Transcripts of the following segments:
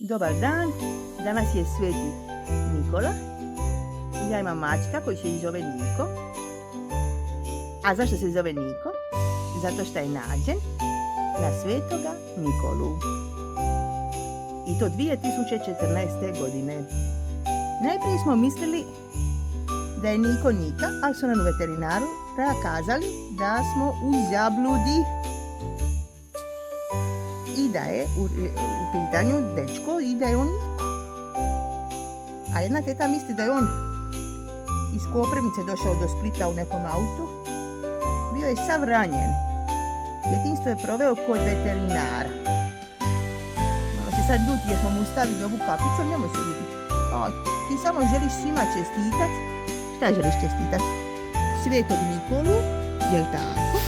Dobar dan, danas je Sveti Nikola. Ja imam mačka koji se zove Niko. A zašto se zove Niko? Zato što je nađen na Svetoga Nikolu. I to 2014. godine. Najprije smo mislili da je Niko Nika, ali su nam u veterinaru kazali da smo u zabludi i da je u pitanju dečko i da je on Niko. A jedna teta misli da je on iz Koprivnice došao do Splita u nekom autu. Bio je sav ranjen. Djetinjstvo je proveo kod veterinara. Malo se sad ljuti jer smo mu stavili ovu kapicu, nemoj se ljutiti. Ti samo želiš svima čestitat. Šta želiš čestitat? Svetog Nikolu, jel tako?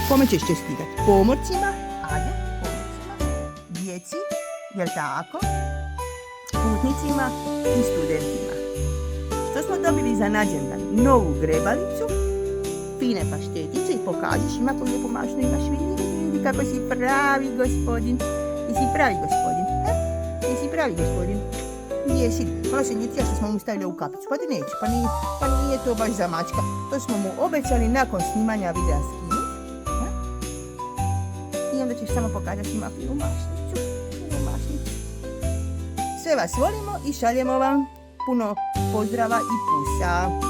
Kome ćeš čestitat? Pomorcima? Ajde, pomorcima. Djeci, jel tako? Putnicima i studentima. Što smo dobili za nađendan? Novu grebalicu, fine paštetice i pokažiš ima koju lijepu mašnu imaš, vidi kako si pravi gospodin. Jesi pravi gospodin? Jesi pravi gospodin? Jesi, malo se njecija što smo mu stavili u kapicu, pa ti neće, pa nije to baš za mačka. To smo mu obećali nakon snimanja videa skinuti. I onda ćeš samo pokazati ima finu mašnicu. Sve vas volimo i šaljemo vam puno pozdrava i pusa.